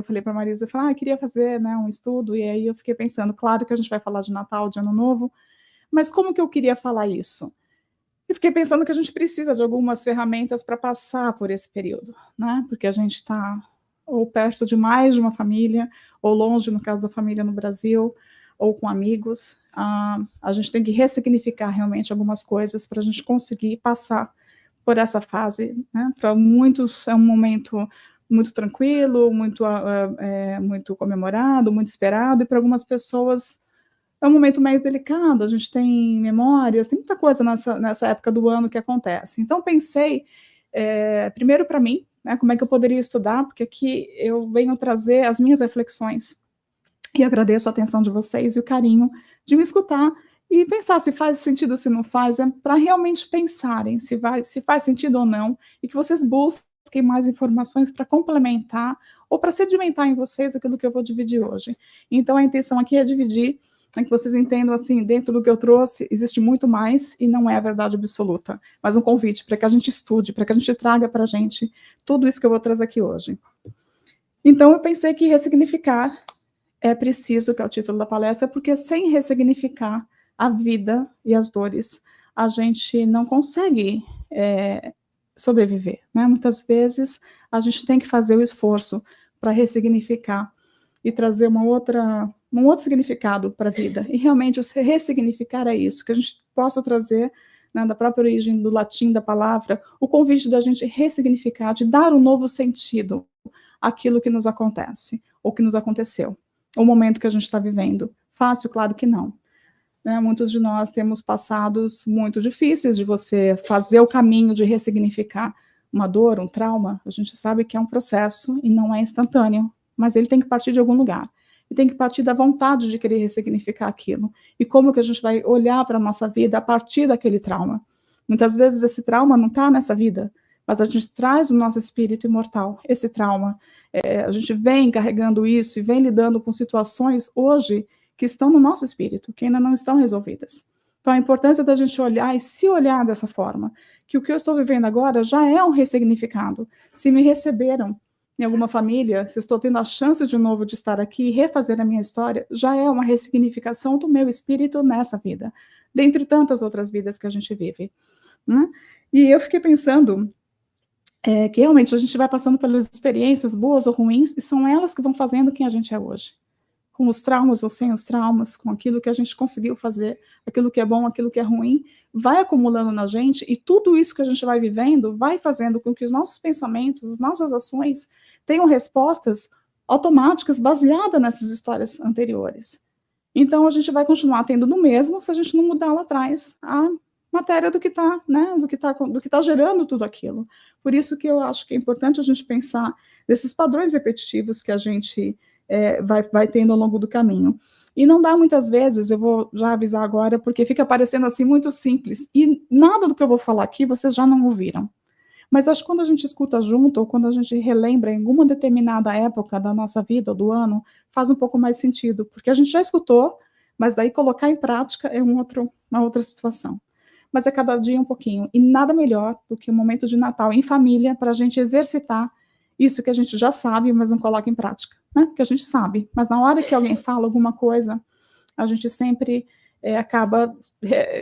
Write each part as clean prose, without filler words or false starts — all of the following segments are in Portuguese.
eu falei para a Marisa, eu falei, queria fazer, né, um estudo, e aí eu fiquei pensando, claro que a gente vai falar de Natal, de Ano Novo, mas como que eu queria falar isso? E fiquei pensando que a gente precisa de algumas ferramentas para passar por esse período, né? Porque a gente está ou perto de mais de uma família, ou longe, no caso da família no Brasil, ou com amigos. A gente tem que ressignificar realmente algumas coisas para a gente conseguir passar por essa fase, né? Para muitos é um momento muito tranquilo, muito comemorado, muito esperado, e para algumas pessoas é um momento mais delicado, a gente tem memórias, tem muita coisa nessa época do ano que acontece. Então, pensei, primeiro para mim, né, como é que eu poderia estudar, porque aqui eu venho trazer as minhas reflexões, e agradeço a atenção de vocês e o carinho de me escutar, e pensar se faz sentido, se não faz, para realmente pensarem se faz sentido ou não, e que vocês busquem mais informações para complementar, ou para sedimentar em vocês aquilo que eu vou dividir hoje. Então, a intenção aqui é dividir, que vocês entendam, assim, dentro do que eu trouxe, existe muito mais e não é a verdade absoluta, mas um convite para que a gente estude, para que a gente traga para a gente tudo isso que eu vou trazer aqui hoje. Então, eu pensei que ressignificar é preciso, que é o título da palestra, porque sem ressignificar a vida e as dores, a gente não consegue sobreviver, né? Muitas vezes, a gente tem que fazer o esforço para ressignificar e trazer um outro significado para a vida. E realmente, o ressignificar é isso, que a gente possa trazer, né, da própria origem do latim da palavra, o convite da gente ressignificar, de dar um novo sentido àquilo que nos acontece, ou que nos aconteceu, o momento que a gente está vivendo. Fácil? Claro que não. Né? Muitos de nós temos passados muito difíceis de você fazer o caminho de ressignificar uma dor, um trauma. A gente sabe que é um processo e não é instantâneo, mas ele tem que partir de algum lugar. E tem que partir da vontade de querer ressignificar aquilo. E como que a gente vai olhar para a nossa vida a partir daquele trauma? Muitas vezes esse trauma não está nessa vida, mas a gente traz o nosso espírito imortal, esse trauma. A gente vem carregando isso e vem lidando com situações hoje que estão no nosso espírito, que ainda não estão resolvidas. Então, a importância da gente olhar e se olhar dessa forma, que o que eu estou vivendo agora já é um ressignificado. Se me receberam em alguma família, se eu estou tendo a chance de novo de estar aqui e refazer a minha história, já é uma ressignificação do meu espírito nessa vida, dentre tantas outras vidas que a gente vive. Né? E eu fiquei pensando que realmente a gente vai passando pelas experiências boas ou ruins, e são elas que vão fazendo quem a gente é hoje. Com os traumas ou sem os traumas, com aquilo que a gente conseguiu fazer, aquilo que é bom, aquilo que é ruim, vai acumulando na gente, e tudo isso que a gente vai vivendo vai fazendo com que os nossos pensamentos, as nossas ações tenham respostas automáticas baseadas nessas histórias anteriores. Então, a gente vai continuar tendo no mesmo se a gente não mudar lá atrás a matéria do que está, né, do que tá gerando tudo aquilo. Por isso que eu acho que é importante a gente pensar nesses padrões repetitivos que a gente vai tendo ao longo do caminho. E não dá muitas vezes, eu vou já avisar agora, porque fica parecendo assim muito simples, e nada do que eu vou falar aqui vocês já não ouviram. Mas acho que quando a gente escuta junto, ou quando a gente relembra em alguma determinada época da nossa vida ou do ano, faz um pouco mais sentido, porque a gente já escutou, mas daí colocar em prática é uma outra situação. Mas é cada dia um pouquinho, e nada melhor do que um momento de Natal em família para a gente exercitar isso que a gente já sabe, mas não coloca em prática, né? Porque a gente sabe, mas na hora que alguém fala alguma coisa, a gente sempre acaba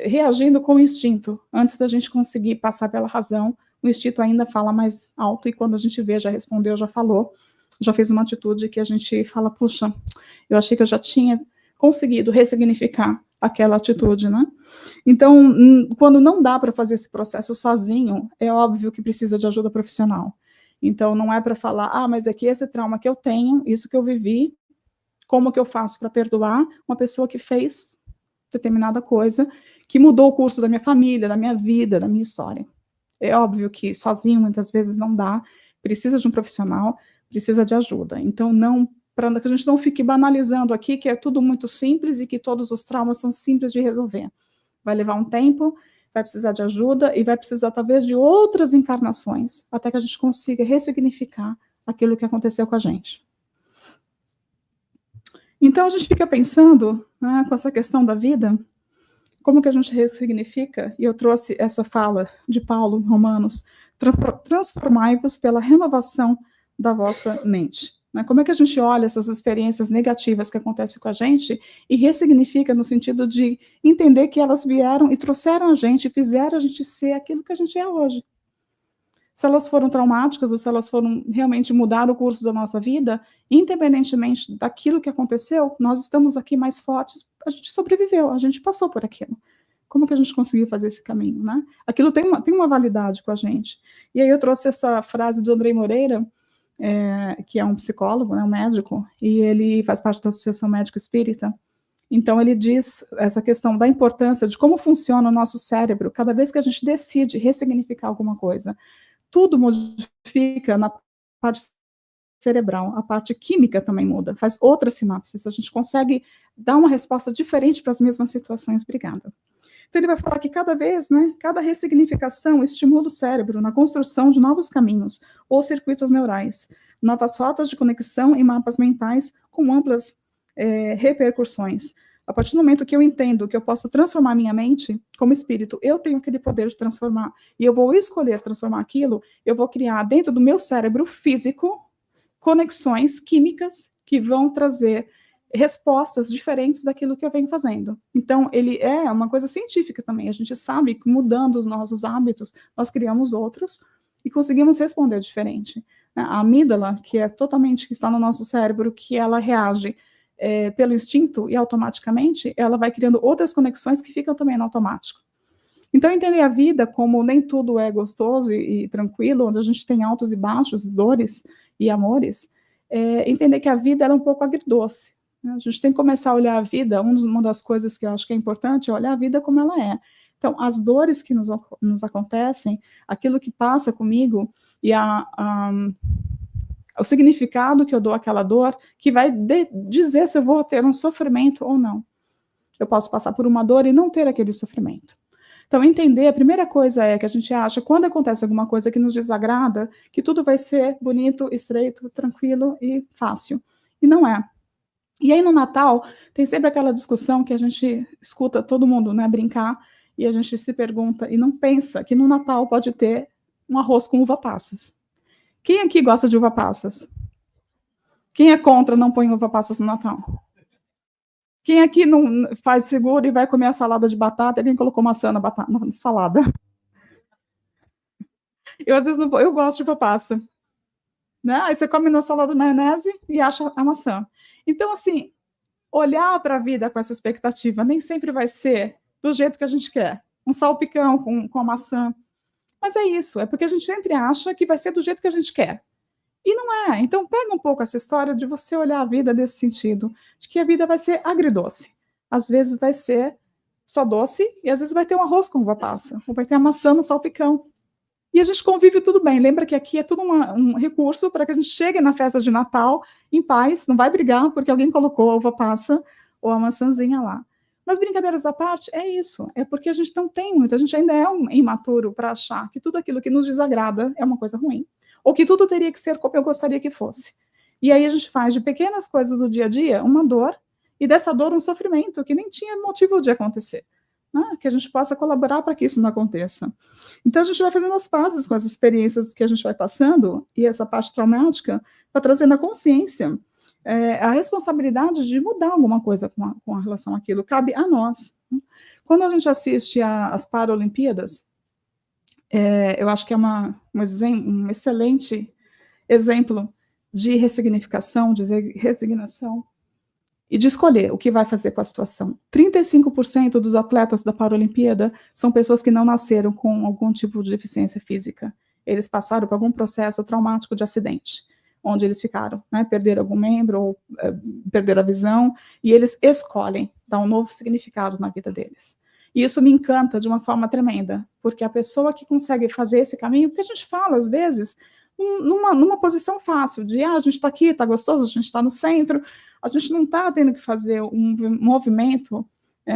reagindo com o instinto, antes da gente conseguir passar pela razão. O instinto ainda fala mais alto, e quando a gente vê, já respondeu, já falou, já fez uma atitude que a gente fala, puxa, eu achei que eu já tinha conseguido ressignificar aquela atitude, né? Então, quando não dá para fazer esse processo sozinho, é óbvio que precisa de ajuda profissional. Então, não é para falar, mas é que esse trauma que eu tenho, isso que eu vivi, como que eu faço para perdoar uma pessoa que fez determinada coisa, que mudou o curso da minha família, da minha vida, da minha história. É óbvio que sozinho, muitas vezes, não dá, precisa de um profissional, precisa de ajuda. Então, para que a gente não fique banalizando aqui que é tudo muito simples e que todos os traumas são simples de resolver. Vai levar um tempo, vai precisar de ajuda e vai precisar, talvez, de outras encarnações, até que a gente consiga ressignificar aquilo que aconteceu com a gente. Então, a gente fica pensando, né, com essa questão da vida, como que a gente ressignifica, e eu trouxe essa fala de Paulo em Romanos, transformai-vos pela renovação da vossa mente. né? Como é que a gente olha essas experiências negativas que acontecem com a gente e ressignifica no sentido de entender que elas vieram e trouxeram a gente, fizeram a gente ser aquilo que a gente é hoje. Se elas foram traumáticas ou se elas foram realmente mudar o curso da nossa vida, independentemente daquilo que aconteceu, nós estamos aqui mais fortes, a gente sobreviveu, a gente passou por aquilo. Como que a gente conseguiu fazer esse caminho, né? Aquilo tem uma validade com a gente. E aí eu trouxe essa frase do Andrei Moreira, que é um psicólogo, né, um médico, e ele faz parte da Associação Médica Espírita. Então, ele diz essa questão da importância de como funciona o nosso cérebro cada vez que a gente decide ressignificar alguma coisa. Tudo modifica na parte cerebral, a parte química também muda, faz outras sinapses, a gente consegue dar uma resposta diferente para as mesmas situações. Obrigada. Então, ele vai falar que cada vez, né, cada ressignificação estimula o cérebro na construção de novos caminhos ou circuitos neurais, novas rotas de conexão e mapas mentais com amplas repercussões. A partir do momento que eu entendo que eu posso transformar minha mente, como espírito, eu tenho aquele poder de transformar, e eu vou escolher transformar aquilo, eu vou criar dentro do meu cérebro físico conexões químicas que vão trazer respostas diferentes daquilo que eu venho fazendo. Então, ele é uma coisa científica também. A gente sabe que mudando os nossos hábitos, nós criamos outros e conseguimos responder diferente. A amígdala, que é totalmente, que está no nosso cérebro, que ela reage pelo instinto e automaticamente, ela vai criando outras conexões que ficam também no automático. Então, entender a vida como nem tudo é gostoso e tranquilo, onde a gente tem altos e baixos, dores e amores, entender que a vida é um pouco agridoce. Né? A gente tem que começar a olhar a vida, uma das coisas que eu acho que é importante é olhar a vida como ela é. Então, as dores que nos acontecem, aquilo que passa comigo e o significado que eu dou àquela dor, que vai dizer se eu vou ter um sofrimento ou não. Eu posso passar por uma dor e não ter aquele sofrimento. Então, entender, a primeira coisa é que a gente acha, quando acontece alguma coisa que nos desagrada, que tudo vai ser bonito, estreito, tranquilo e fácil. E não é. E aí, no Natal, tem sempre aquela discussão que a gente escuta todo mundo, né, brincar, e a gente se pergunta e não pensa que no Natal pode ter um arroz com uva passas. Quem aqui gosta de uva passas? Quem é contra não põe uva passas no Natal? Quem aqui não faz seguro e vai comer a salada de batata? Alguém colocou maçã na salada? Eu, às vezes, eu gosto de uva passa. Né? Aí você come na salada de maionese e acha a maçã. Então, assim, olhar para a vida com essa expectativa nem sempre vai ser do jeito que a gente quer. Um salpicão com a maçã. Mas é isso, é porque a gente sempre acha que vai ser do jeito que a gente quer. E não é. Então, pega um pouco essa história de você olhar a vida nesse sentido, de que a vida vai ser agridoce. Às vezes vai ser só doce, e às vezes vai ter um arroz com uva passa, ou vai ter a maçã no salpicão. E a gente convive tudo bem. Lembra que aqui é tudo um recurso para que a gente chegue na festa de Natal em paz, não vai brigar porque alguém colocou a uva passa ou a maçãzinha lá. Mas, brincadeiras à parte, é isso. É porque a gente não tem muito, a gente ainda é um imaturo para achar que tudo aquilo que nos desagrada é uma coisa ruim. Ou que tudo teria que ser como eu gostaria que fosse. E aí a gente faz de pequenas coisas do dia a dia uma dor, e dessa dor um sofrimento que nem tinha motivo de acontecer. Né? Que a gente possa colaborar para que isso não aconteça. Então a gente vai fazendo as pazes com as experiências que a gente vai passando, e essa parte traumática, para trazer na consciência a responsabilidade de mudar alguma coisa com a relação àquilo. Cabe a nós. Quando a gente assiste às Paralimpíadas, eu acho que é um excelente exemplo de ressignificação, de resignação, e de escolher o que vai fazer com a situação. 35% dos atletas da Paralimpíada são pessoas que não nasceram com algum tipo de deficiência física. Eles passaram por algum processo traumático de acidente, onde eles ficaram, né, perderam algum membro, ou perderam a visão, e eles escolhem dar um novo significado na vida deles. E isso me encanta de uma forma tremenda, porque a pessoa que consegue fazer esse caminho, porque a gente fala, às vezes, numa posição fácil, de a gente está aqui, está gostoso, a gente está no centro, a gente não está tendo que fazer um movimento,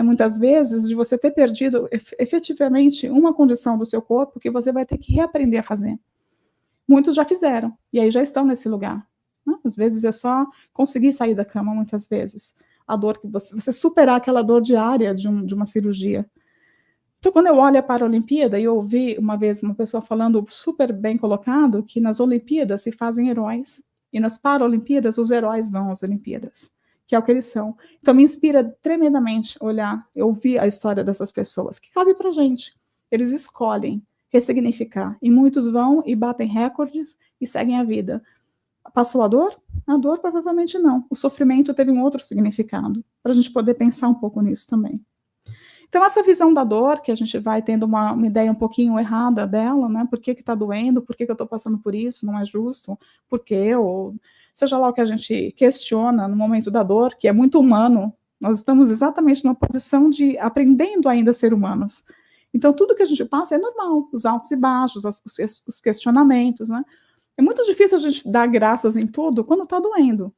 muitas vezes, de você ter perdido efetivamente uma condição do seu corpo que você vai ter que reaprender a fazer. Muitos já fizeram, e aí já estão nesse lugar. Né? Às vezes é só conseguir sair da cama, muitas vezes. A dor que você superar aquela dor diária de uma cirurgia. Então, quando eu olho para a Olimpíada, e eu ouvi uma vez uma pessoa falando super bem colocado, que nas Olimpíadas se fazem heróis E nas Paralimpíadas, os heróis vão às Olimpíadas, que é o que eles são. Então, me inspira tremendamente olhar, ouvir a história dessas pessoas, que cabe para a gente. Eles escolhem ressignificar. E muitos vão e batem recordes e seguem a vida. Passou a dor? A dor provavelmente não. O sofrimento teve um outro significado, para a gente poder pensar um pouco nisso também. Então, essa visão da dor, que a gente vai tendo uma ideia um pouquinho errada dela, né? Por que está doendo? Por que eu estou passando por isso? Não é justo? Por quê? Ou seja lá o que a gente questiona no momento da dor, que é muito humano. Nós estamos exatamente numa posição de aprendendo ainda a ser humanos. Então, tudo que a gente passa é normal, os altos e baixos, os questionamentos, né? É muito difícil a gente dar graças em tudo quando está doendo.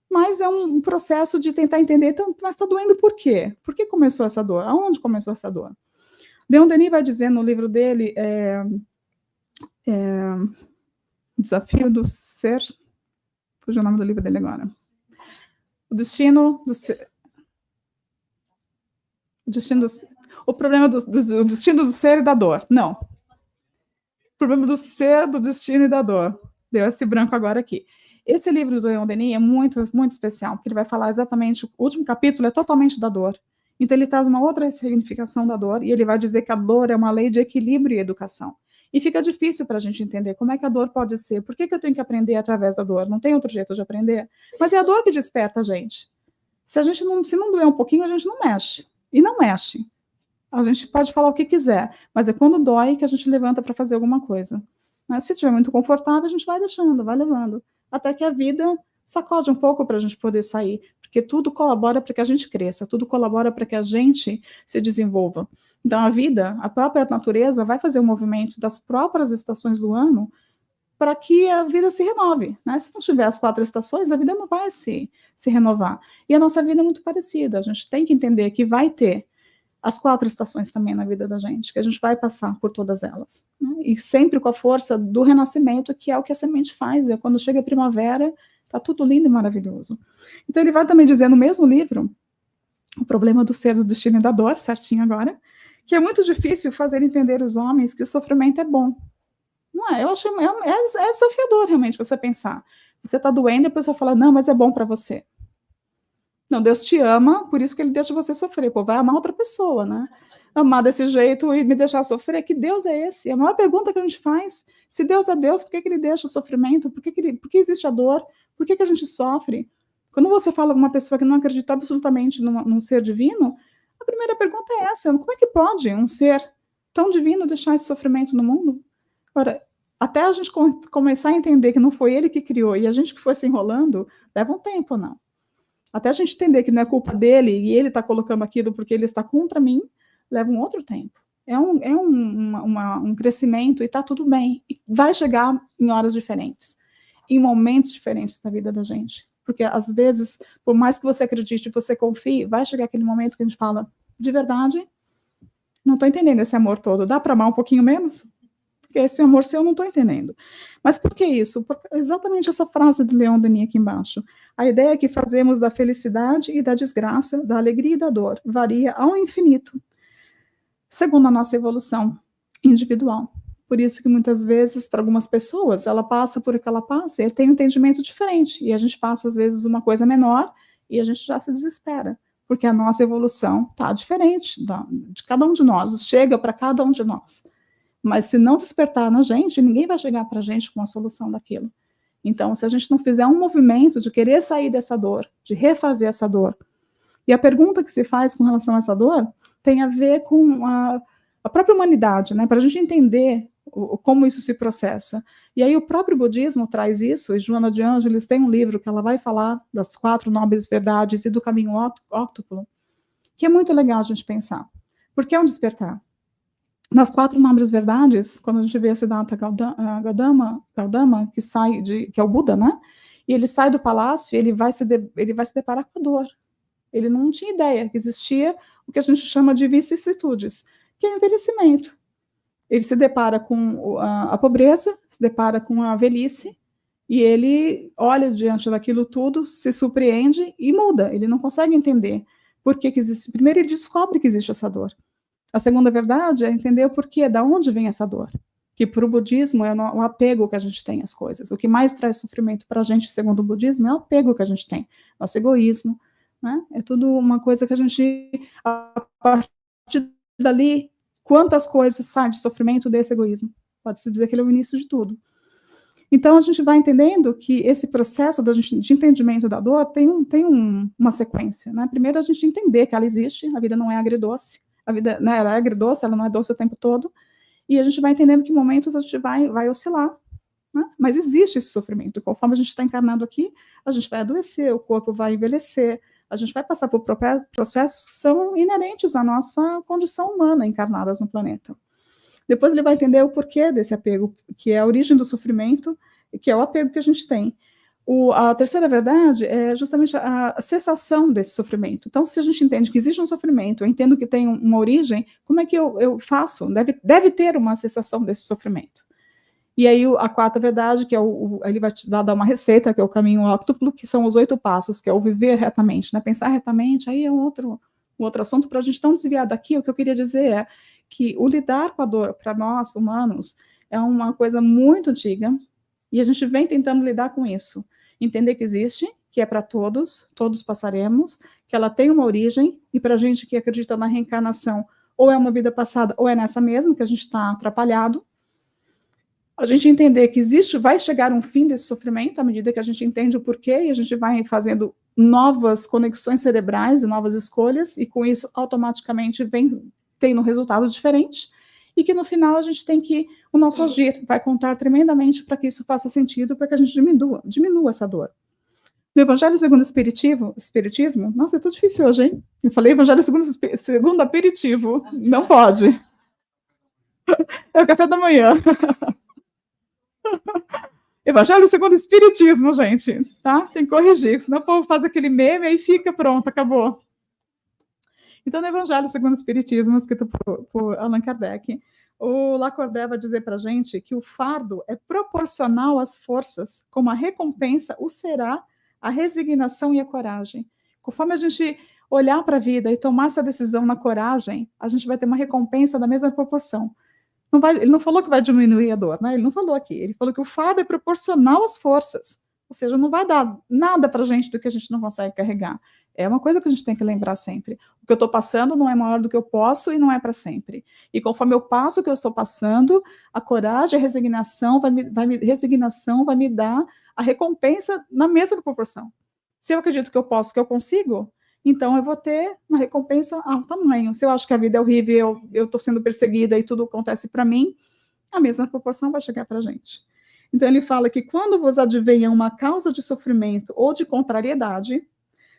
Mas é um processo de tentar entender, então, mas está doendo por quê? Por que começou essa dor? Aonde começou essa dor? Leon Denis vai dizer no livro dele, Desafio do Ser, fugiu o nome do livro dele agora. O destino do ser. O problema do destino do ser e da dor. Não. O problema do ser, do destino e da dor. Deu esse branco agora aqui. Esse livro do Leon Denis é muito, muito especial, porque ele vai falar exatamente, o último capítulo é totalmente da dor. Então ele traz uma outra significação da dor, e ele vai dizer que a dor é uma lei de equilíbrio e educação. E fica difícil para a gente entender como é que a dor pode ser. Por que eu tenho que aprender através da dor? Não tem outro jeito de aprender. Mas é a dor que desperta a gente. Se não doer um pouquinho, a gente não mexe. E não mexe. A gente pode falar o que quiser, mas é quando dói que a gente levanta para fazer alguma coisa. Mas se estiver muito confortável, a gente vai deixando, vai levando. Até que a vida sacode um pouco para a gente poder sair, porque tudo colabora para que a gente cresça, tudo colabora para que a gente se desenvolva. Então, a vida, a própria natureza, vai fazer o movimento das próprias estações do ano para que a vida se renove, né? Se não tiver as 4 estações, a vida não vai se renovar. E a nossa vida é muito parecida, a gente tem que entender que vai ter as 4 estações também na vida da gente, que a gente vai passar por todas elas. Né? E sempre com a força do renascimento, que é o que a semente faz. É quando chega a primavera, está tudo lindo e maravilhoso. Então ele vai também dizer no mesmo livro, o problema do ser, do destino e da dor, certinho agora, que é muito difícil fazer entender os homens que o sofrimento é bom. Não é? Eu acho é desafiador realmente você pensar. Você está doendo e a pessoa fala, não, mas é bom para você. Não, Deus te ama, por isso que ele deixa você sofrer. Pô, vai amar outra pessoa, né? Amar desse jeito e me deixar sofrer. Que Deus é esse? A maior pergunta que a gente faz, se Deus é Deus, por que ele deixa o sofrimento? Por que existe a dor? Por que a gente sofre? Quando você fala com uma pessoa que não acredita absolutamente num ser divino, a primeira pergunta é essa. Como é que pode um ser tão divino deixar esse sofrimento no mundo? Ora, até a gente começar a entender que não foi ele que criou e a gente que foi se enrolando, leva um tempo, não. Até a gente entender que não é culpa dele e ele está colocando aquilo porque ele está contra mim, leva um outro tempo. É um crescimento e está tudo bem. E vai chegar em horas diferentes, em momentos diferentes da vida da gente. Porque, às vezes, por mais que você acredite, você confie, vai chegar aquele momento que a gente fala, de verdade, não estou entendendo esse amor todo. Dá para amar um pouquinho menos? Porque esse amor seu eu não estou entendendo. Mas por que isso? Por exatamente essa frase do Leon Denis aqui embaixo. A ideia que fazemos da felicidade e da desgraça, da alegria e da dor, varia ao infinito, segundo a nossa evolução individual. Por isso que muitas vezes, para algumas pessoas, ela passa por o que ela passa e tem um entendimento diferente. E a gente passa, às vezes, uma coisa menor e a gente já se desespera. Porque a nossa evolução está diferente de cada um de nós, chega para cada um de nós. Mas se não despertar na gente, ninguém vai chegar para a gente com a solução daquilo. Então, se a gente não fizer um movimento de querer sair dessa dor, de refazer essa dor, e a pergunta que se faz com relação a essa dor tem a ver com a própria humanidade, né? Para a gente entender como isso se processa. E aí o próprio budismo traz isso, e Joana de Ângeles tem um livro que ela vai falar das 4 nobres verdades e do caminho óctuplo, que é muito legal a gente pensar. Porque é um despertar. Nas 4 nobres verdades, quando a gente vê a Siddhartha Gautama, que é o Buda, né? E ele sai do palácio e ele vai se deparar com a dor. Ele não tinha ideia que existia o que a gente chama de vicissitudes, que é o envelhecimento. Ele se depara com a pobreza, se depara com a velhice, e ele olha diante daquilo tudo, se surpreende e muda. Ele não consegue entender por que existe. Primeiro, ele descobre que existe essa dor. A segunda verdade é entender o porquê, de onde vem essa dor. que para o budismo é o apego que a gente tem às coisas. O que mais traz sofrimento para a gente, segundo o budismo, é o apego que a gente tem, nosso egoísmo, né? É tudo uma coisa que a gente, a partir dali, quantas coisas saem de sofrimento desse egoísmo? Pode-se dizer que ele é o início de tudo. Então, a gente vai entendendo que esse processo de entendimento da dor tem uma sequência, né? Primeiro, a gente entender que ela existe, a vida não é agridoce, a vida, né, ela é agridoce, ela não é doce o tempo todo, e a gente vai entendendo que em momentos a gente vai oscilar, né? Mas existe esse sofrimento. Conforme a gente está encarnado aqui, a gente vai adoecer, o corpo vai envelhecer, a gente vai passar por processos que são inerentes à nossa condição humana encarnadas no planeta. Depois ele vai entender o porquê desse apego, que é a origem do sofrimento, que é o apego que a gente tem. A terceira verdade é justamente a cessação desse sofrimento. Então, se a gente entende que existe um sofrimento, eu entendo que tem uma origem, como é que eu faço? Deve ter uma cessação desse sofrimento. E aí a quarta verdade, que é ele vai te dar uma receita, que é o caminho óctuplo, que são os 8 passos, que é o viver retamente, né? Pensar retamente, aí é um outro assunto. Para a gente não desviar daqui, o que eu queria dizer é que o lidar com a dor, para nós, humanos, é uma coisa muito antiga, e a gente vem tentando lidar com isso. Entender que existe, que é para todos passaremos, que ela tem uma origem, e para a gente que acredita na reencarnação, ou é uma vida passada, ou é nessa mesma, que a gente está atrapalhado. A gente entender que existe, vai chegar um fim desse sofrimento, à medida que a gente entende o porquê, e a gente vai fazendo novas conexões cerebrais e novas escolhas, e com isso, automaticamente, vem tendo um resultado diferente, e que no final a gente tem que, o nosso agir vai contar tremendamente para que isso faça sentido, para que a gente diminua essa dor. No Evangelho segundo o Espiritismo, nossa, é tudo difícil hoje, hein? Eu falei Evangelho segundo aperitivo, não pode. É o café da manhã. Evangelho segundo o Espiritismo, gente, tá? Tem que corrigir, senão o povo faz aquele meme e fica pronto, acabou. Então, no Evangelho segundo o Espiritismo, escrito por Allan Kardec, o Lacordaire vai dizer para a gente que o fardo é proporcional às forças, como a recompensa o será a resignação e a coragem. Conforme a gente olhar para a vida e tomar essa decisão na coragem, a gente vai ter uma recompensa da mesma proporção. Ele não falou que vai diminuir a dor, né? Ele não falou aqui. Ele falou que o fardo é proporcional às forças. Ou seja, não vai dar nada para a gente do que a gente não consegue carregar. É uma coisa que a gente tem que lembrar sempre. O que eu estou passando não é maior do que eu posso e não é para sempre. E conforme eu passo o que eu estou passando, a coragem, a resignação vai me dar a recompensa na mesma proporção. Se eu acredito que eu posso, que eu consigo, então eu vou ter uma recompensa ao tamanho. Se eu acho que a vida é horrível, eu estou sendo perseguida e tudo acontece para mim, a mesma proporção vai chegar para a gente. Então ele fala que quando vos advenha uma causa de sofrimento ou de contrariedade,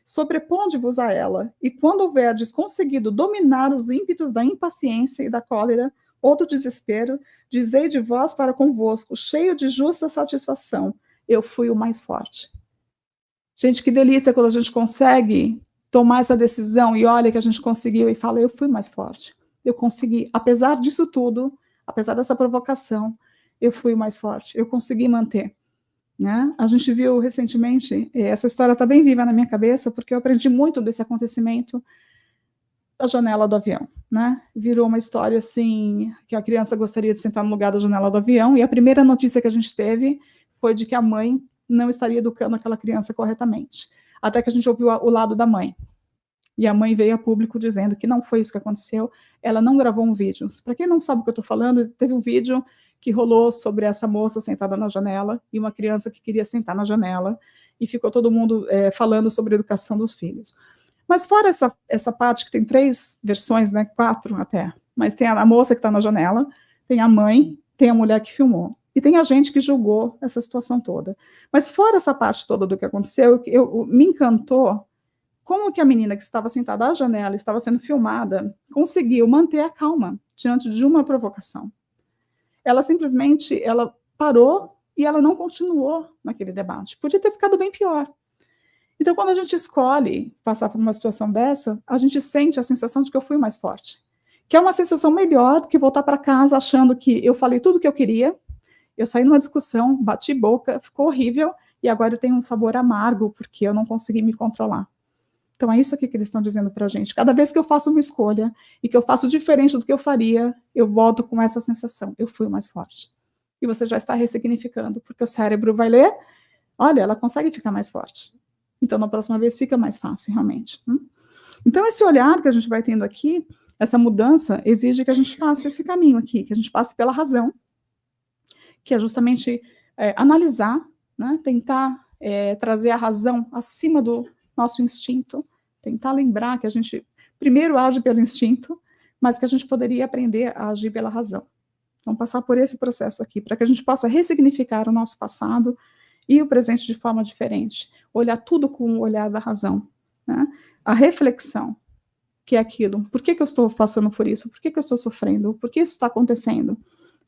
sobreponde-vos a ela, e quando houverdes conseguido dominar os ímpetos da impaciência e da cólera, ou do desespero, dizei de vós para convosco, cheio de justa satisfação, eu fui o mais forte. Gente, que delícia quando a gente consegue tomar essa decisão e olha que a gente conseguiu e fala, eu fui mais forte. Eu consegui, apesar disso tudo, apesar dessa provocação, eu fui o mais forte, eu consegui manter. Né? A gente viu recentemente, essa história está bem viva na minha cabeça, porque eu aprendi muito desse acontecimento da janela do avião. Né? Virou uma história assim, que a criança gostaria de sentar no lugar da janela do avião, e a primeira notícia que a gente teve foi de que a mãe não estaria educando aquela criança corretamente. Até que a gente ouviu o lado da mãe. E a mãe veio a público dizendo que não foi isso que aconteceu, ela não gravou um vídeo. Para quem não sabe o que eu estou falando, teve um vídeo que rolou sobre essa moça sentada na janela e uma criança que queria sentar na janela, e ficou todo mundo falando sobre a educação dos filhos. Mas fora essa parte, que tem 3 versões, né, 4 até, mas tem a moça que está na janela, tem a mãe, tem a mulher que filmou. E tem a gente que julgou essa situação toda. Mas fora essa parte toda do que aconteceu, me encantou como que a menina que estava sentada à janela, estava sendo filmada, conseguiu manter a calma diante de uma provocação. Ela simplesmente, ela parou e ela não continuou naquele debate. Podia ter ficado bem pior. Então, quando a gente escolhe passar por uma situação dessa, a gente sente a sensação de que eu fui mais forte. Que é uma sensação melhor do que voltar para casa achando que eu falei tudo o que eu queria, eu saí numa discussão, bati boca, ficou horrível, e agora eu tenho um sabor amargo porque eu não consegui me controlar. Então é isso aqui que eles estão dizendo para a gente. Cada vez que eu faço uma escolha e que eu faço diferente do que eu faria, eu volto com essa sensação, eu fui o mais forte. E você já está ressignificando, porque o cérebro vai ler, olha, ela consegue ficar mais forte. Então, na próxima vez, fica mais fácil, realmente. Então, esse olhar que a gente vai tendo aqui, essa mudança, exige que a gente faça esse caminho aqui, que a gente passe pela razão, que é justamente analisar, né, tentar trazer a razão acima do nosso instinto, tentar lembrar que a gente primeiro age pelo instinto, mas que a gente poderia aprender a agir pela razão. Então, passar por esse processo aqui, para que a gente possa ressignificar o nosso passado e o presente de forma diferente. Olhar tudo com o olhar da razão, né? A reflexão, que é aquilo. Por que eu estou passando por isso? Por que eu estou sofrendo? Por que isso está acontecendo?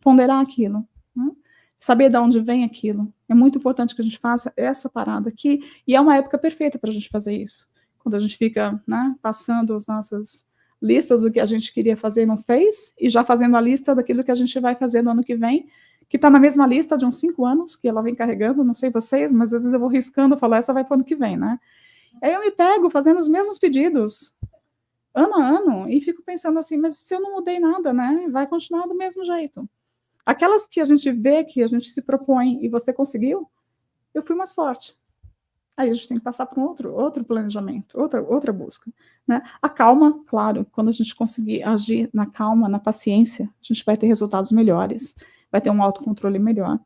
Ponderar aquilo, né? Saber de onde vem aquilo. É muito importante que a gente faça essa parada aqui, e é uma época perfeita para a gente fazer isso. Quando a gente fica, né, passando as nossas listas do que a gente queria fazer e não fez, e já fazendo a lista daquilo que a gente vai fazer no ano que vem, que está na mesma lista de uns 5 anos, que ela vem carregando, não sei vocês, mas às vezes eu vou riscando, falo, essa vai para o ano que vem, né? Aí eu me pego fazendo os mesmos pedidos, ano a ano, e fico pensando assim, mas se eu não mudei nada, né? Vai continuar do mesmo jeito. Aquelas que a gente vê, que a gente se propõe, e você conseguiu, eu fui mais forte. Aí a gente tem que passar para um outro planejamento, outra busca, né? A calma, claro, quando a gente conseguir agir na calma, na paciência, a gente vai ter resultados melhores, vai ter um autocontrole melhor.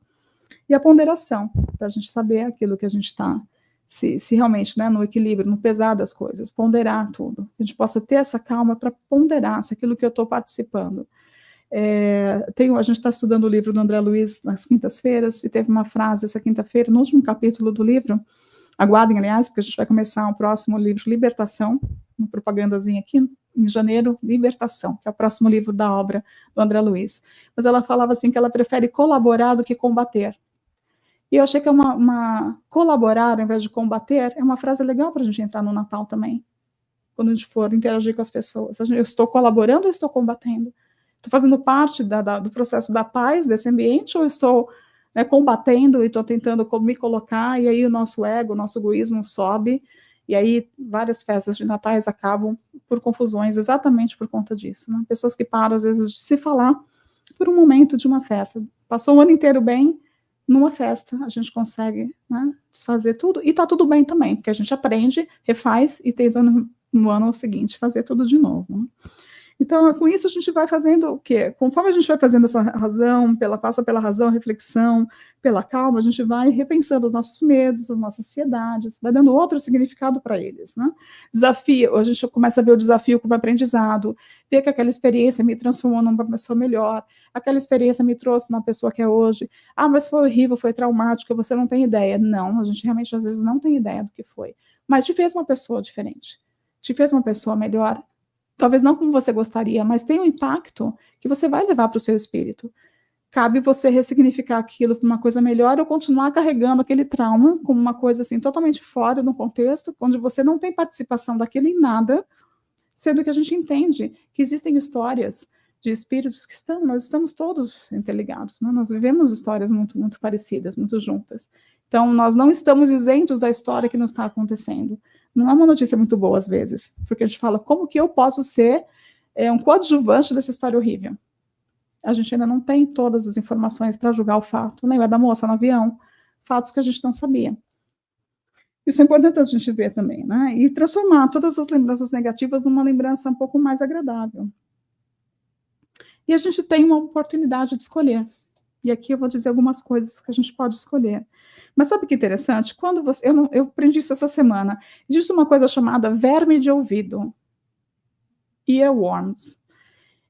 E a ponderação, para a gente saber aquilo que a gente está, se realmente, né, no equilíbrio, no pesar das coisas, ponderar tudo. A gente possa ter essa calma para ponderar se aquilo que eu estou participando. A gente está estudando o livro do André Luiz nas quintas-feiras, e teve uma frase essa quinta-feira, no último capítulo do livro, aguardem, aliás, porque a gente vai começar um próximo livro, Libertação, uma propagandazinha aqui, em janeiro, Libertação, que é o próximo livro da obra do André Luiz. Mas ela falava assim que ela prefere colaborar do que combater. E eu achei que colaborar ao invés de combater é uma frase legal para a gente entrar no Natal também, quando a gente for interagir com as pessoas. Eu estou colaborando ou estou combatendo? Estou fazendo parte do processo da paz desse ambiente, ou estou, né, combatendo e estou tentando me colocar, e aí o nosso ego, o nosso egoísmo sobe, e aí várias festas de natais acabam por confusões exatamente por conta disso, né? Pessoas que param, às vezes, de se falar por um momento de uma festa. Passou o ano inteiro bem, numa festa a gente consegue, né, desfazer tudo, e está tudo bem também, porque a gente aprende, refaz, e tenta no ano seguinte fazer tudo de novo, né? Então, com isso, a gente vai fazendo o quê? Conforme a gente vai fazendo essa razão, passa pela razão, reflexão, pela calma, a gente vai repensando os nossos medos, as nossas ansiedades, vai dando outro significado para eles, né? Desafio, a gente começa a ver o desafio como aprendizado, ver que aquela experiência me transformou numa pessoa melhor, aquela experiência me trouxe na pessoa que é hoje. Ah, mas foi horrível, foi traumática, você não tem ideia. Não, a gente realmente, às vezes, não tem ideia do que foi. Mas te fez uma pessoa diferente, te fez uma pessoa melhor. Talvez não como você gostaria, mas tem um impacto que você vai levar para o seu espírito. Cabe você ressignificar aquilo para uma coisa melhor, ou continuar carregando aquele trauma como uma coisa assim totalmente fora do contexto, onde você não tem participação daquilo em nada, sendo que a gente entende que existem histórias de espíritos que nós estamos todos interligados, né? Nós vivemos histórias muito, muito parecidas, muito juntas. Então, nós não estamos isentos da história que nos está acontecendo. Não é uma notícia muito boa, às vezes, porque a gente fala, como que eu posso ser um coadjuvante dessa história horrível? A gente ainda não tem todas as informações para julgar o fato. Lembra da moça no avião? Fatos que a gente não sabia. Isso é importante a gente ver também, né? E transformar todas as lembranças negativas numa lembrança um pouco mais agradável. E a gente tem uma oportunidade de escolher. E aqui eu vou dizer algumas coisas que a gente pode escolher. Mas sabe o que é interessante? Quando você, eu aprendi isso essa semana. Existe uma coisa chamada verme de ouvido. Earworms.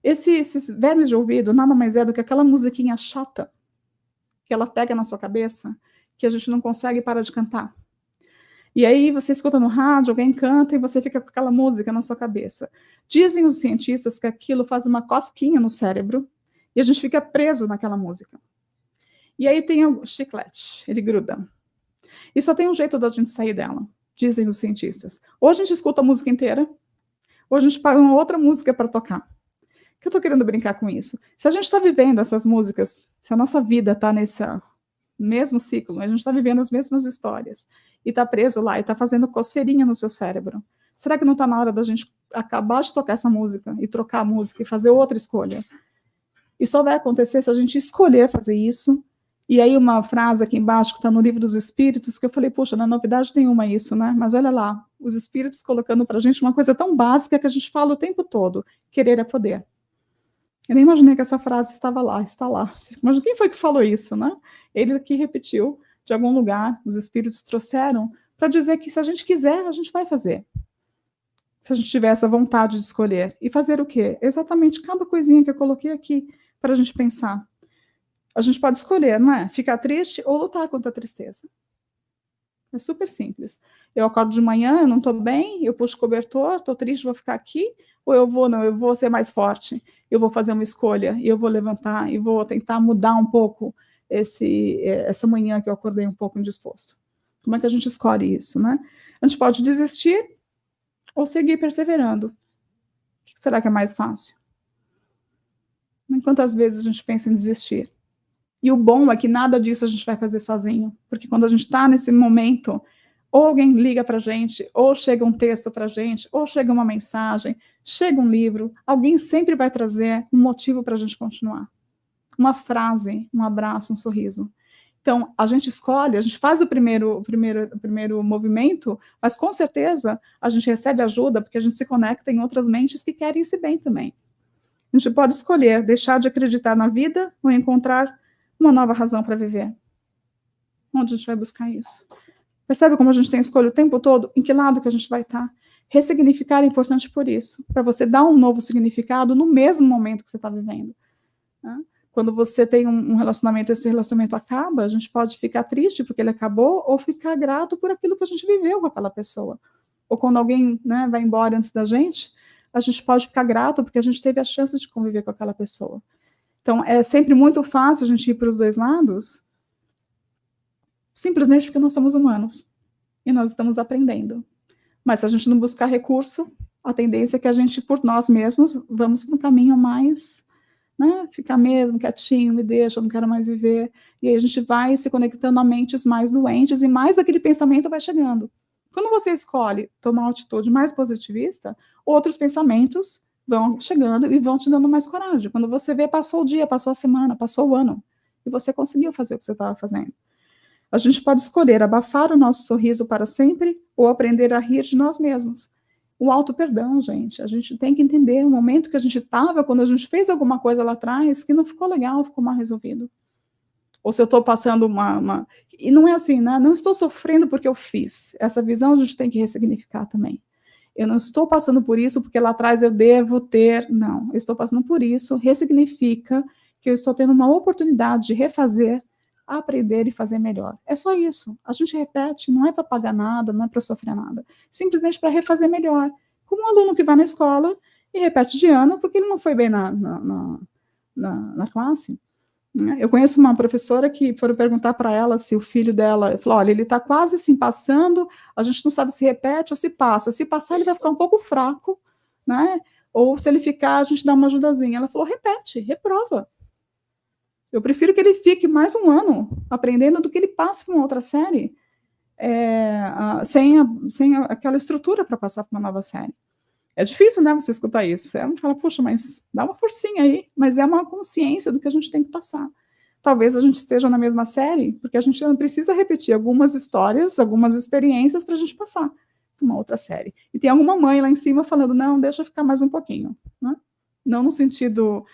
Esses vermes de ouvido nada mais é do que aquela musiquinha chata que ela pega na sua cabeça, que a gente não consegue parar de cantar. E aí você escuta no rádio, alguém canta e você fica com aquela música na sua cabeça. Dizem os cientistas que aquilo faz uma cosquinha no cérebro e a gente fica preso naquela música. E aí tem o chiclete, ele gruda. E só tem um jeito da gente sair dela, dizem os cientistas. Ou a gente escuta a música inteira, ou a gente paga uma outra música para tocar. O que eu estou querendo brincar com isso? Se a gente está vivendo essas músicas, se a nossa vida está nesse mesmo ciclo, a gente está vivendo as mesmas histórias, e está preso lá, e está fazendo coceirinha no seu cérebro, Será que não está na hora da gente acabar de tocar essa música e trocar a música e fazer outra escolha? E só vai acontecer se a gente escolher fazer isso. E aí uma frase aqui embaixo, que está no Livro dos Espíritos, que eu falei, puxa, não é novidade nenhuma isso, né? Mas olha lá, os Espíritos colocando para a gente uma coisa tão básica que a gente fala o tempo todo, querer é poder. Eu nem imaginei que essa frase estava lá, está lá. Mas quem foi que falou isso, né? Ele aqui repetiu de algum lugar, os Espíritos trouxeram para dizer que se a gente quiser, a gente vai fazer. Se a gente tiver essa vontade de escolher. E fazer o quê? Exatamente cada coisinha que eu coloquei aqui para a gente pensar. A gente pode escolher, não é? Ficar triste ou lutar contra a tristeza. É super simples. Eu acordo de manhã, eu não estou bem, eu puxo o cobertor, estou triste, vou ficar aqui, ou eu vou ser mais forte, eu vou fazer uma escolha, e eu vou levantar, e vou tentar mudar um pouco essa manhã que eu acordei um pouco indisposto. Como é que a gente escolhe isso, né? A gente pode desistir ou seguir perseverando. O que será que é mais fácil? Quantas vezes a gente pensa em desistir? E o bom é que nada disso a gente vai fazer sozinho, porque quando a gente está nesse momento, ou alguém liga para a gente, ou chega um texto para a gente, ou chega uma mensagem, chega um livro, alguém sempre vai trazer um motivo para a gente continuar. Uma frase, um abraço, um sorriso. Então, a gente escolhe, a gente faz o primeiro movimento, mas com certeza a gente recebe ajuda, porque a gente se conecta em outras mentes que querem esse bem também. A gente pode escolher deixar de acreditar na vida ou encontrar uma nova razão para viver. Onde a gente vai buscar isso? Percebe como a gente tem escolha o tempo todo? Em que lado que a gente vai estar? Ressignificar é importante por isso, para você dar um novo significado no mesmo momento que você está vivendo. Né? Quando você tem um relacionamento, esse relacionamento acaba, a gente pode ficar triste porque ele acabou, ou ficar grato por aquilo que a gente viveu com aquela pessoa. Ou quando alguém, né, vai embora antes da gente, a gente pode ficar grato porque a gente teve a chance de conviver com aquela pessoa. Então, é sempre muito fácil a gente ir para os dois lados, simplesmente porque nós somos humanos e nós estamos aprendendo. Mas se a gente não buscar recurso, a tendência é que a gente, por nós mesmos, vamos para um caminho mais, né, ficar mesmo quietinho, me deixa, eu não quero mais viver. E aí a gente vai se conectando a mentes mais doentes e mais aquele pensamento vai chegando. Quando você escolhe tomar uma atitude mais positivista, outros pensamentos vão chegando e vão te dando mais coragem. Quando você vê, passou o dia, passou a semana, passou o ano, e você conseguiu fazer o que você estava fazendo. A gente pode escolher abafar o nosso sorriso para sempre ou aprender a rir de nós mesmos. O auto-perdão, gente, a gente tem que entender o momento que a gente estava, quando a gente fez alguma coisa lá atrás, que não ficou legal, ficou mal resolvido. Ou se eu estou passando E não é assim, né? Não estou sofrendo porque eu fiz. Essa visão a gente tem que ressignificar também. Eu não estou passando por isso porque lá atrás eu devo ter. Não, eu estou passando por isso, ressignifica que eu estou tendo uma oportunidade de refazer, aprender e fazer melhor. É só isso. A gente repete, não é para pagar nada, não é para sofrer nada. Simplesmente para refazer melhor. Como um aluno que vai na escola e repete de ano porque ele não foi bem na classe. Eu conheço uma professora que foram perguntar para ela se o filho dela, falou, olha, ele está quase assim passando, a gente não sabe se repete ou se passa. Se passar, ele vai ficar um pouco fraco, né? Ou se ele ficar, a gente dá uma ajudazinha. Ela falou, repete, reprova. Eu prefiro que ele fique mais um ano aprendendo do que ele passe para uma outra série sem aquela estrutura para passar para uma nova série. É difícil, né, você escutar isso. Você fala, poxa, mas dá uma forcinha aí. Mas é uma consciência do que a gente tem que passar. Talvez a gente esteja na mesma série, porque a gente não precisa repetir algumas histórias, algumas experiências para a gente passar para uma outra série. E tem alguma mãe lá em cima falando, não, deixa eu ficar mais um pouquinho. Né? Não no sentido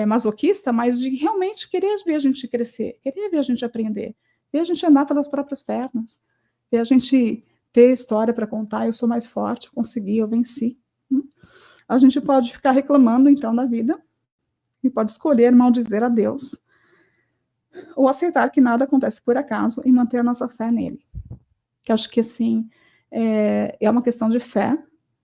masoquista, mas de realmente querer ver a gente crescer, querer ver a gente aprender, ver a gente andar pelas próprias pernas, ver a gente ter história para contar, eu sou mais forte, eu consegui, eu venci. A gente pode ficar reclamando, então, da vida, e pode escolher maldizer a Deus, ou aceitar que nada acontece por acaso e manter a nossa fé nele. Que acho que, assim, é uma questão de fé.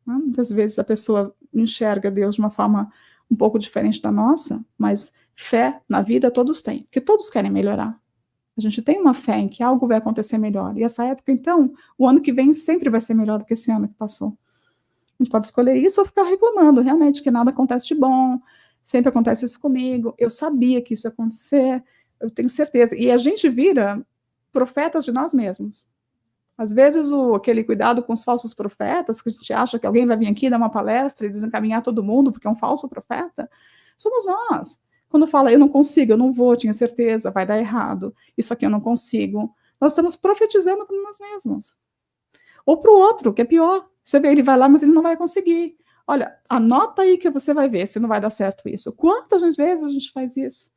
Né? Muitas vezes a pessoa enxerga Deus de uma forma um pouco diferente da nossa, mas fé na vida todos têm, porque todos querem melhorar. A gente tem uma fé em que algo vai acontecer melhor. E essa época, então, o ano que vem sempre vai ser melhor do que esse ano que passou. A gente pode escolher isso ou ficar reclamando, realmente, que nada acontece de bom, sempre acontece isso comigo, eu sabia que isso ia acontecer, eu tenho certeza. E a gente vira profetas de nós mesmos. Às vezes, aquele cuidado com os falsos profetas, que a gente acha que alguém vai vir aqui dar uma palestra e desencaminhar todo mundo, porque é um falso profeta, somos nós. Quando fala, eu não consigo, eu não vou, tinha certeza, vai dar errado, isso aqui eu não consigo, nós estamos profetizando para nós mesmos. Ou para o outro, que é pior. Você vê, ele vai lá, mas ele não vai conseguir. Olha, anota aí que você vai ver se não vai dar certo isso. Quantas vezes a gente faz isso?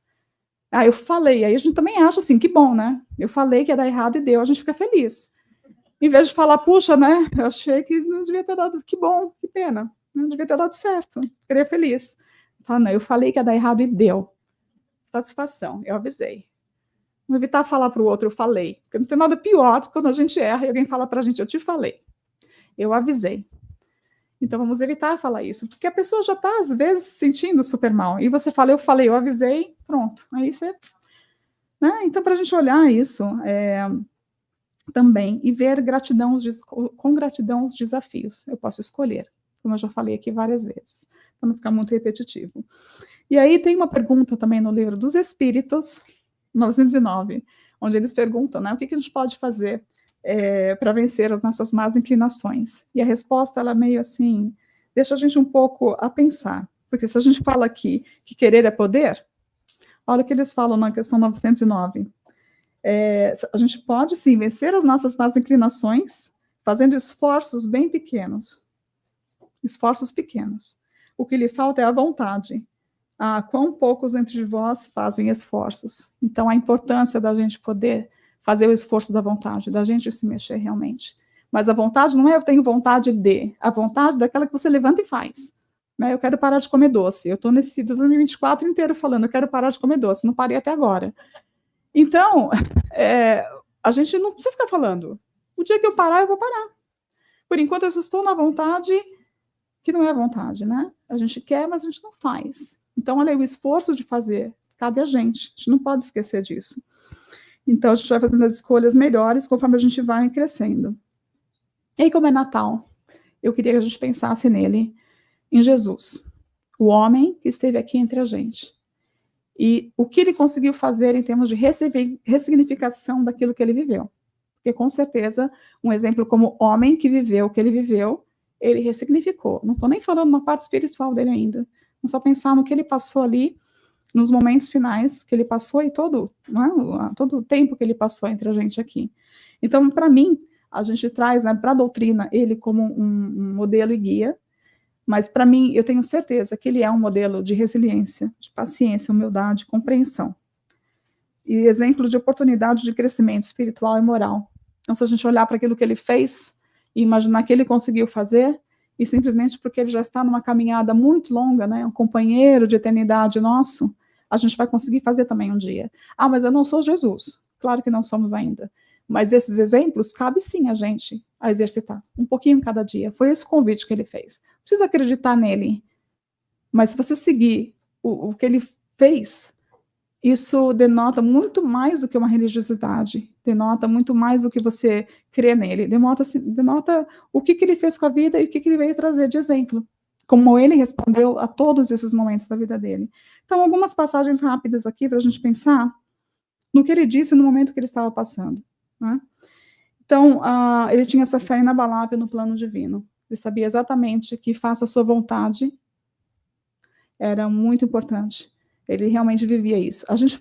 Ah, eu falei, aí a gente também acha assim, que bom, né? Eu falei que ia dar errado e deu, a gente fica feliz. Em vez de falar, puxa, né? Eu achei que não devia ter dado, que bom, que pena. Não devia ter dado certo, ficaria feliz. Fala, não, eu falei que ia dar errado e deu. Satisfação, eu avisei. Não evitar falar para o outro, eu falei. Porque não tem nada pior do que quando a gente erra e alguém fala para a gente, eu te falei. Eu avisei. Então, vamos evitar falar isso. Porque a pessoa já está, às vezes, se sentindo super mal. E você fala, eu falei, eu avisei, pronto. Aí você... Né? Então, para a gente olhar isso também e ver com gratidão os desafios. Eu posso escolher, como eu já falei aqui várias vezes, para não ficar muito repetitivo. E aí tem uma pergunta também no livro dos Espíritos, 909, onde eles perguntam, né, o que a gente pode fazer para vencer as nossas más inclinações. E a resposta, ela é meio assim, deixa a gente um pouco a pensar. Porque se a gente fala aqui que querer é poder, olha o que eles falam na questão 909. A gente pode, sim, vencer as nossas más inclinações fazendo esforços bem pequenos. Esforços pequenos. O que lhe falta é a vontade. Ah, quão poucos entre vós fazem esforços. Então, a importância da gente poder fazer o esforço da vontade, da gente se mexer realmente. Mas a vontade não é eu tenho vontade de, a vontade daquela que você levanta e faz. Né? Eu quero parar de comer doce. Eu estou nesse 2024 inteiro falando, eu quero parar de comer doce. Não parei até agora. Então, a gente não precisa ficar falando. O dia que eu parar, eu vou parar. Por enquanto, eu estou na vontade, que não é vontade, né? A gente quer, mas a gente não faz. Então, olha, o esforço de fazer cabe a gente não pode esquecer disso. Então, a gente vai fazendo as escolhas melhores conforme a gente vai crescendo. E aí, como é Natal, eu queria que a gente pensasse nele, em Jesus, o homem que esteve aqui entre a gente. E o que ele conseguiu fazer em termos de ressignificação daquilo que ele viveu. Porque, com certeza, um exemplo como homem que viveu o que ele viveu, ele ressignificou. Não estou nem falando na parte espiritual dele ainda. Vamos só pensar no que ele passou ali, nos momentos finais que ele passou e todo o tempo que ele passou entre a gente aqui. Então, para mim, a gente traz, né, para a doutrina ele como um modelo e guia, mas, para mim, eu tenho certeza que ele é um modelo de resiliência, de paciência, humildade, compreensão. E exemplo de oportunidade de crescimento espiritual e moral. Então, se a gente olhar para aquilo que ele fez e imaginar que ele conseguiu fazer, e simplesmente porque ele já está numa caminhada muito longa, né, um companheiro de eternidade nosso, a gente vai conseguir fazer também um dia. Ah, mas eu não sou Jesus. Claro que não somos ainda. Mas esses exemplos, cabe sim a gente a exercitar, um pouquinho cada dia. Foi esse o convite que ele fez. Não precisa acreditar nele, mas se você seguir o que ele fez, isso denota muito mais do que uma religiosidade, denota muito mais do que você crê nele, denota o que ele fez com a vida e o que ele veio trazer de exemplo, como ele respondeu a todos esses momentos da vida dele. Então, algumas passagens rápidas aqui para a gente pensar no que ele disse no momento que ele estava passando. Né? Então, ele tinha essa fé inabalável no plano divino. Ele sabia exatamente que faça a sua vontade era muito importante. Ele realmente vivia isso. A gente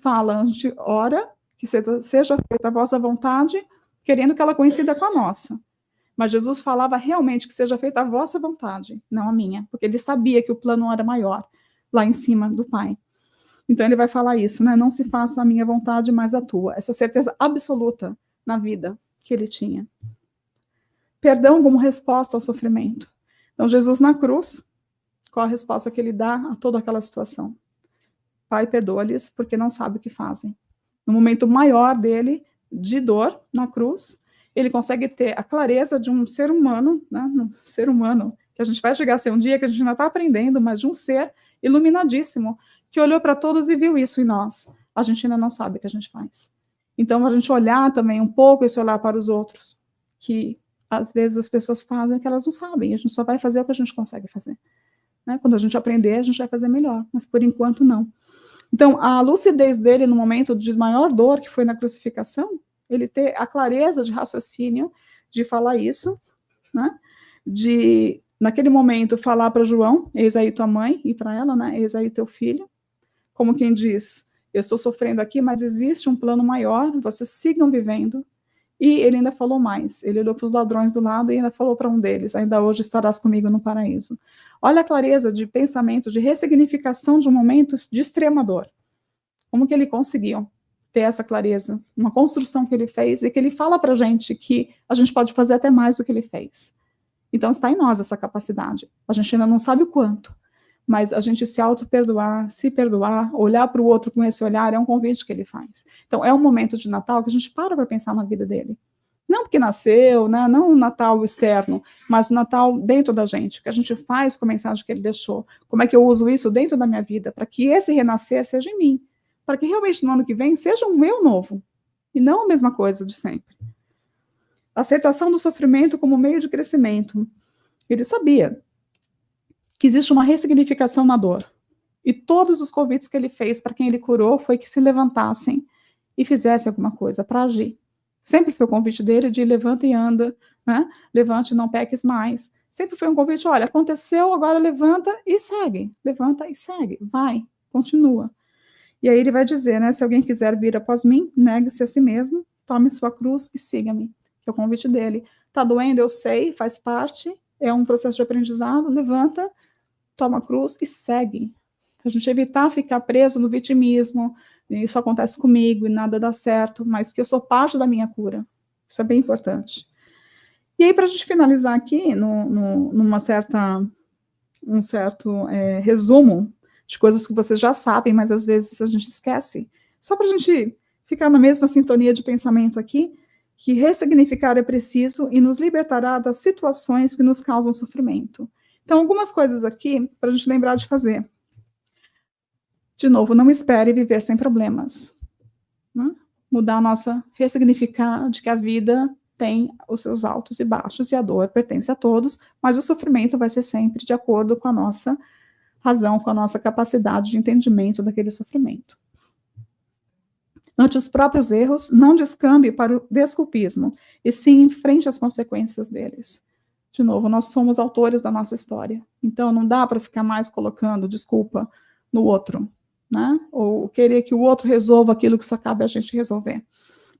ora que seja feita a vossa vontade, querendo que ela coincida com a nossa. Mas Jesus falava realmente que seja feita a vossa vontade, não a minha, porque ele sabia que o plano era maior, lá em cima do Pai. Então ele vai falar isso, né? Não se faça a minha vontade, mas a tua. Essa certeza absoluta na vida que ele tinha. Perdão como resposta ao sofrimento. Então, Jesus na cruz, qual a resposta que ele dá a toda aquela situação? Pai, perdoa-lhes, porque não sabe o que fazem. No momento maior dele, de dor, na cruz, ele consegue ter a clareza de um ser humano, né? Um ser humano, que a gente vai chegar a ser um dia que a gente ainda está aprendendo, mas de um ser iluminadíssimo, que olhou para todos e viu isso em nós. A gente ainda não sabe o que a gente faz. Então, a gente olhar também um pouco esse olhar para os outros, que às vezes as pessoas fazem o que elas não sabem, a gente só vai fazer o que a gente consegue fazer. Né? Quando a gente aprender, a gente vai fazer melhor, mas por enquanto não. Então, a lucidez dele no momento de maior dor, que foi na crucificação, ele ter a clareza de raciocínio, de falar isso, né? De, naquele momento, falar para João, eis aí tua mãe, e para ela, né? Eis aí teu filho. Como quem diz, eu estou sofrendo aqui, mas existe um plano maior, vocês sigam vivendo. E ele ainda falou mais, ele olhou para os ladrões do lado e ainda falou para um deles, ainda hoje estarás comigo no paraíso. Olha a clareza de pensamento, de ressignificação de um momento de extrema dor. Como que ele conseguiu ter essa clareza? Uma construção que ele fez e que ele fala para a gente que a gente pode fazer até mais do que ele fez. Então está em nós essa capacidade. A gente ainda não sabe o quanto, mas a gente se auto-perdoar, se perdoar, olhar para o outro com esse olhar, é um convite que ele faz. Então, é um momento de Natal que a gente para pensar na vida dele. Não porque nasceu, né? Não o Natal externo, mas o Natal dentro da gente, o que a gente faz com a mensagem que ele deixou. Como é que eu uso isso dentro da minha vida, para que esse renascer seja em mim, para que realmente no ano que vem seja um eu novo, e não a mesma coisa de sempre. Aceitação do sofrimento como meio de crescimento. Ele sabia que existe uma ressignificação na dor. E todos os convites que ele fez para quem ele curou foi que se levantassem e fizessem alguma coisa para agir. Sempre foi o convite dele de levanta e anda, né? Levante e não peques mais. Sempre foi um convite, olha, aconteceu, agora levanta e segue. Levanta e segue, vai, continua. E aí ele vai dizer, né, se alguém quiser vir após mim, negue-se a si mesmo, tome sua cruz e siga-me. Que é o convite dele. Tá doendo, eu sei, faz parte, é um processo de aprendizado, levanta, toma a cruz e segue. A gente evitar ficar preso no vitimismo, isso acontece comigo e nada dá certo, mas que eu sou parte da minha cura. Isso é bem importante. E aí, para a gente finalizar aqui, um certo resumo de coisas que vocês já sabem, mas às vezes a gente esquece. Só para a gente ficar na mesma sintonia de pensamento aqui, que ressignificar é preciso e nos libertará das situações que nos causam sofrimento. Então, algumas coisas aqui para a gente lembrar de fazer. De novo, não espere viver sem problemas. Né? Mudar a nossa, ressignificar de que a vida tem os seus altos e baixos e a dor pertence a todos, mas o sofrimento vai ser sempre de acordo com a nossa razão, com a nossa capacidade de entendimento daquele sofrimento. Ante os próprios erros, não descambe para o desculpismo, e sim enfrente as consequências deles. De novo, nós somos autores da nossa história, então não dá para ficar mais colocando desculpa no outro, né? Ou querer que o outro resolva aquilo que só cabe a gente resolver.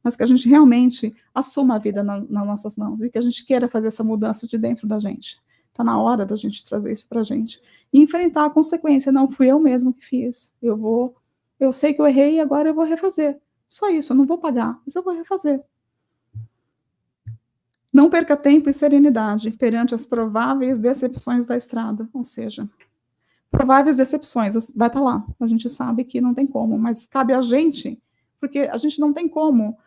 Mas que a gente realmente assuma a vida nas nossas mãos e que a gente queira fazer essa mudança de dentro da gente. Está na hora da gente trazer isso para a gente. E enfrentar a consequência. Não fui eu mesmo que fiz. Eu sei que eu errei e agora eu vou refazer. Só isso, eu não vou pagar, mas eu vou refazer. Não perca tempo e serenidade perante as prováveis decepções da estrada. Ou seja, prováveis decepções, vai estar lá. A gente sabe que não tem como, mas cabe a gente, porque a gente não tem como,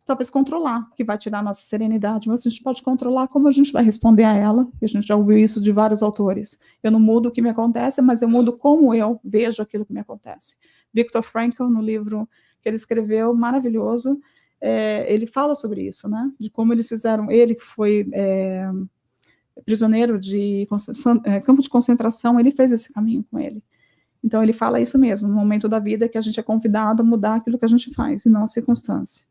talvez, controlar, que vai tirar a nossa serenidade, mas a gente pode controlar como a gente vai responder a ela, e a gente já ouviu isso de vários autores. Eu não mudo o que me acontece, mas eu mudo como eu vejo aquilo que me acontece. Viktor Frankl, no livro que ele escreveu, maravilhoso, ele fala sobre isso, né? De como eles fizeram, ele que foi prisioneiro de campo de concentração, ele fez esse caminho com ele. Então, ele fala isso mesmo, no momento da vida que a gente é convidado a mudar aquilo que a gente faz, e não a circunstância.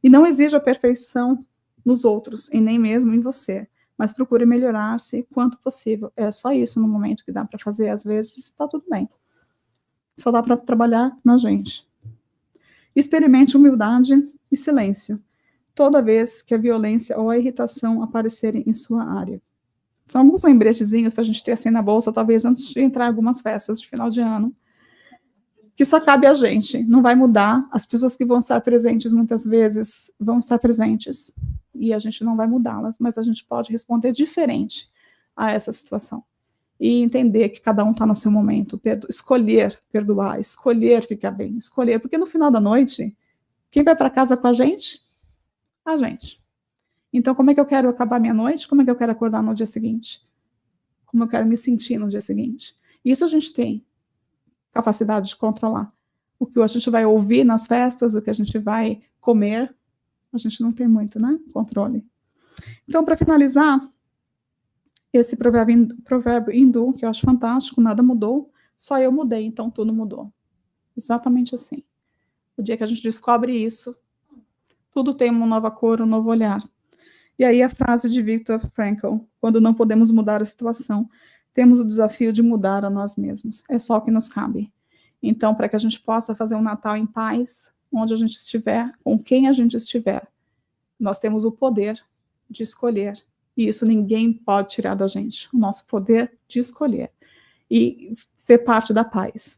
E não exija a perfeição nos outros, e nem mesmo em você, mas procure melhorar-se quanto possível. É só isso no momento que dá para fazer, às vezes está tudo bem. Só dá para trabalhar na gente. Experimente humildade e silêncio, toda vez que a violência ou a irritação aparecerem em sua área. São alguns lembretezinhos para a gente ter assim na bolsa, talvez antes de entrar em algumas festas de final de ano, que só cabe a gente, não vai mudar. As pessoas que vão estar presentes muitas vezes vão estar presentes e a gente não vai mudá-las, mas a gente pode responder diferente a essa situação e entender que cada um está no seu momento, escolher perdoar, escolher ficar bem, escolher, porque no final da noite, quem vai para casa com a gente? A gente. Então, como é que eu quero acabar minha noite? Como é que eu quero acordar no dia seguinte? Como eu quero me sentir no dia seguinte? Isso a gente tem capacidade de controlar. O que a gente vai ouvir nas festas, o que a gente vai comer, a gente não tem muito, né? Controle. Então, para finalizar, esse provérbio hindu, que eu acho fantástico, nada mudou, só eu mudei, então tudo mudou. Exatamente assim. O dia que a gente descobre isso, tudo tem uma nova cor, um novo olhar. E aí a frase de Viktor Frankl: quando não podemos mudar a situação, temos o desafio de mudar a nós mesmos. É só o que nos cabe. Então, para que a gente possa fazer um Natal em paz, onde a gente estiver, com quem a gente estiver, nós temos o poder de escolher. E isso ninguém pode tirar da gente. O nosso poder de escolher. E ser parte da paz.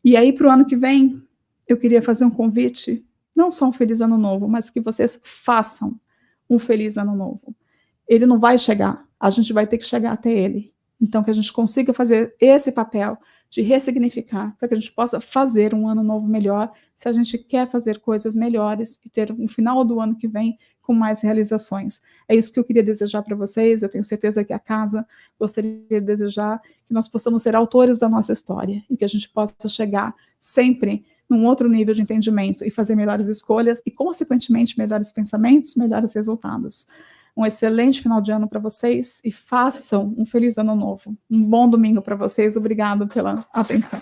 E aí, para o ano que vem, eu queria fazer um convite, não só um feliz ano novo, mas que vocês façam um feliz ano novo. Ele não vai chegar, a gente vai ter que chegar até ele. Então, que a gente consiga fazer esse papel de ressignificar, para que a gente possa fazer um ano novo melhor, se a gente quer fazer coisas melhores e ter um final do ano que vem com mais realizações. É isso que eu queria desejar para vocês. Eu tenho certeza que a casa gostaria de desejar que nós possamos ser autores da nossa história e que a gente possa chegar sempre num outro nível de entendimento e fazer melhores escolhas e, consequentemente, melhores pensamentos, melhores resultados. Um excelente final de ano para vocês e façam um feliz ano novo. Um bom domingo para vocês. Obrigado pela atenção.